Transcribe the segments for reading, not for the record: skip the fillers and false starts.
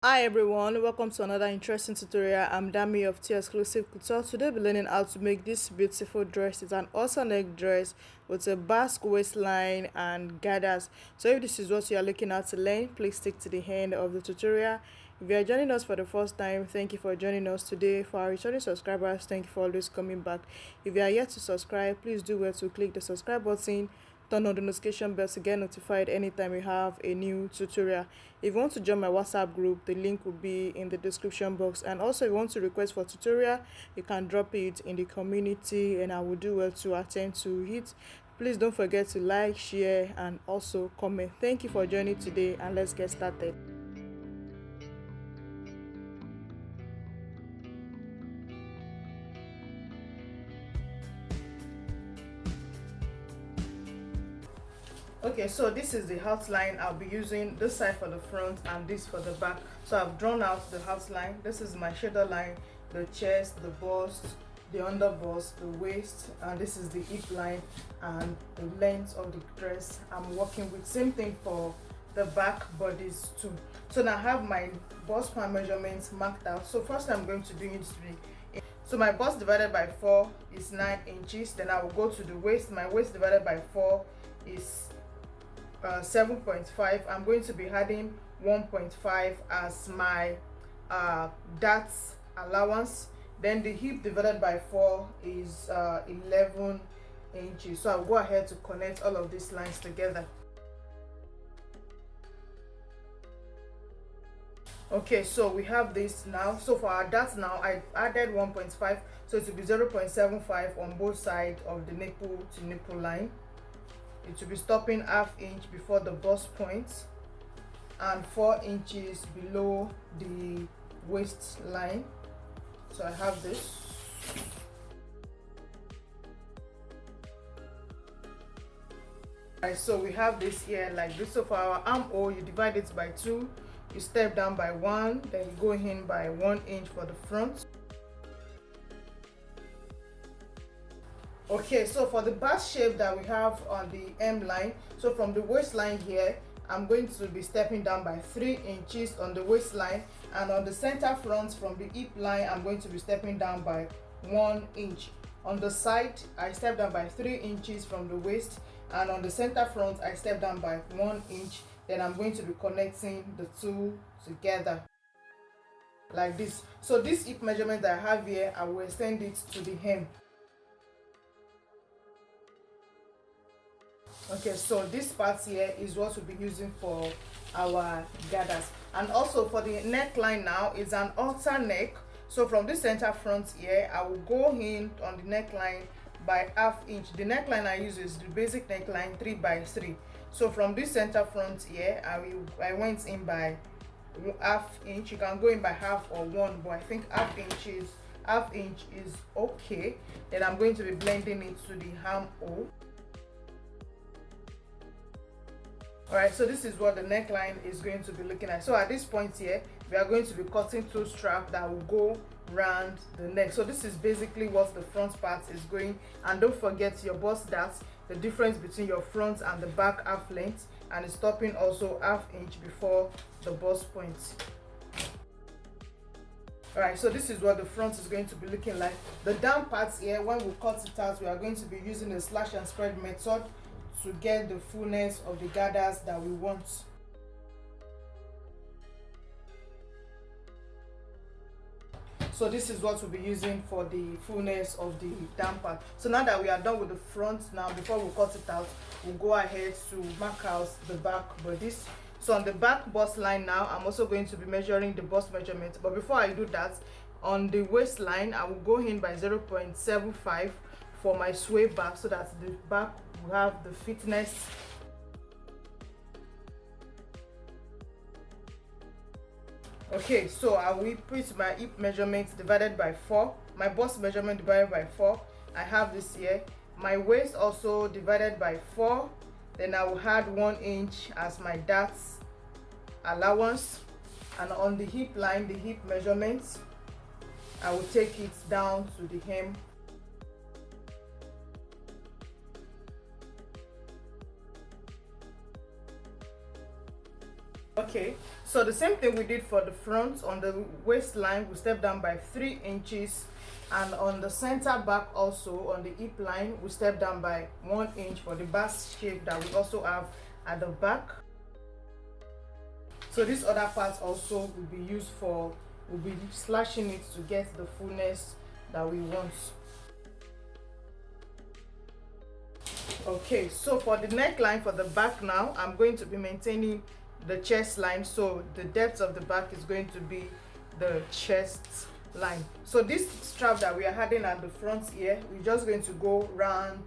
Hi everyone, welcome to another interesting tutorial. I'm Dami of 𝐓𝐻𝐇. Today we'll be learning how to make this beautiful dress. It's an awesome neck dress with a basque waistline and gathers. So if this is what you are looking at to learn, please stick to the end of the tutorial. If you are joining us for the first time, thank you for joining us today. For our returning subscribers, thank you for always coming back. If you are yet to subscribe, please do well to click the subscribe button, turn on the notification bell to get notified anytime we have a new tutorial. If you want to join my WhatsApp group, the link will be in the description box. And also if you want to request for tutorial, you can drop it in the community and I will do well to attend to it. Please don't forget to like, share and also comment. Thank you for joining today and let's get started. Okay, so this is the outline. I'll be using this side for the front and this for the back. So I've drawn out the outline. This is my shoulder line, the chest, the bust, the under bust, the waist, and this is the hip line and the length of the dress I'm working with. Same thing for the back bodies too. So now I have my bust pan measurements marked out. So first I'm going to do it to be, so my bust divided by 4 is 9 inches. Then I will go to the waist. My waist divided by 4 is 7.5. I'm going to be adding 1.5 as my darts allowance. Then the hip divided by 4 is 11 inches. So I'll go ahead to connect all of these lines together. Okay, so we have this now. So for our darts now, I added 1.5, so it will be 0.75 on both sides of the nipple to nipple line. It will be stopping ½ inch before the bust point and 4 inches below the waistline. So I have this. Alright, so we have this here like this. So for our armhole, you divide it by 2, you step down by 1, then you go in by 1 inch for the front. Okay, so for the bust shape that we have on the M line, so from the waistline here, I'm going to be stepping down by 3 inches on the waistline, and on the center front from the hip line, I'm going to be stepping down by 1 inch. On the side, I step down by 3 inches from the waist, and on the center front, I step down by 1 inch. Then I'm going to be connecting the two together like this. So this hip measurement that I have here, I will extend it to the hem. Okay, so this part here is what we'll be using for our gathers. And also for the neckline now is an halter neck. So from this center front here, I will go in on the neckline by ½ inch. The neckline I use is the basic neckline 3x3. So from this center front here, I went in by ½ inch. You can go in by half or 1, but I think ½ inch is okay. Then I'm going to be blending it to the armhole. Alright, so this is what the neckline is going to be looking like. So at this point here, we are going to be cutting 2 straps that will go round the neck. So this is basically what the front part is going. And don't forget your bust darts, the difference between your front and the back half length, and it's stopping also ½ inch before the bust point. Alright, so this is what the front is going to be looking like. The down parts here, when we cut it out, we are going to be using a slash and spread method to get the fullness of the gathers that we want. So this is what we'll be using for the fullness of the down part. So now that we are done with the front, now before we cut it out, we'll go ahead to mark out the back bodice. So on the back bust line now, I'm also going to be measuring the bust measurement. But before I do that, on the waistline, I will go in by 0.75 for my sway back, so that the back will have the fitness. Okay, so I will put my hip measurement divided by 4, my bust measurement divided by 4. I have this here. My waist also divided by 4. Then I will add 1 inch as my darts allowance. And on the hip line, the hip measurement, I will take it down to the hem. Okay, So the same thing we did for the front. On the waistline we step down by 3 inches, and on the center back also on the hip line we step down by 1 inch for the bust shape that we also have at the back. So this other part also will be used for, we'll be slashing it to get the fullness that we want. Okay, so for the neckline for the back now, I'm going to be maintaining the chest line, so the depth of the back is going to be the chest line. So this strap that we are adding at the front here, we're just going to go round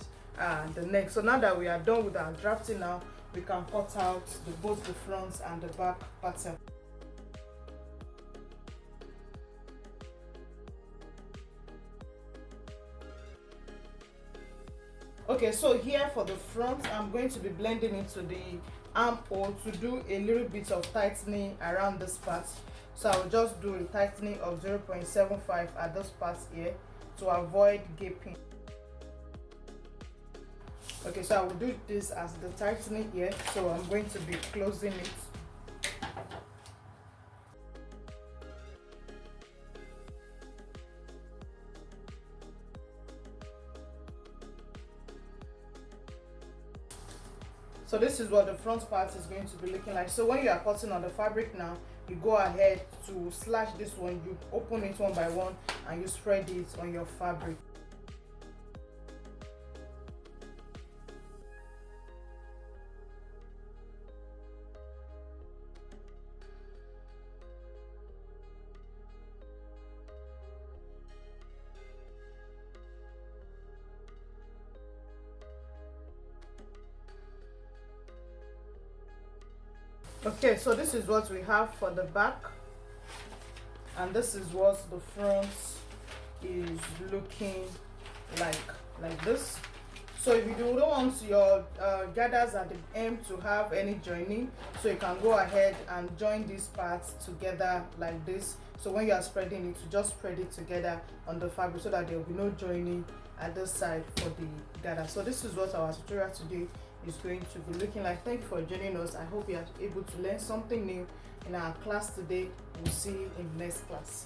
the neck. So now that we are done with our drafting now, we can cut out both the front and the back pattern. Okay, so here for the front, I'm going to be blending into the armhole to do a little bit of tightening around this part. So I will just do a tightening of 0.75 at this part here to avoid gaping. Okay, so I will do this as the tightening here, so I'm going to be closing it. So this is what the front part is going to be looking like. So when you are cutting on the fabric now, you go ahead to slash this one, you open it one by one and you spread it on your fabric. Okay, so this is what we have for the back, and this is what the front is looking like this. So if you don't want your gathers at the hem to have any joining, so you can go ahead and join these parts together like this. So when you are spreading it, you just spread it together on the fabric so that there will be no joining at this side for the gather. So this is what our tutorial today is going to be looking like. Thank you for joining us. I hope you are able to learn something new in our class today. We'll see you in the next class.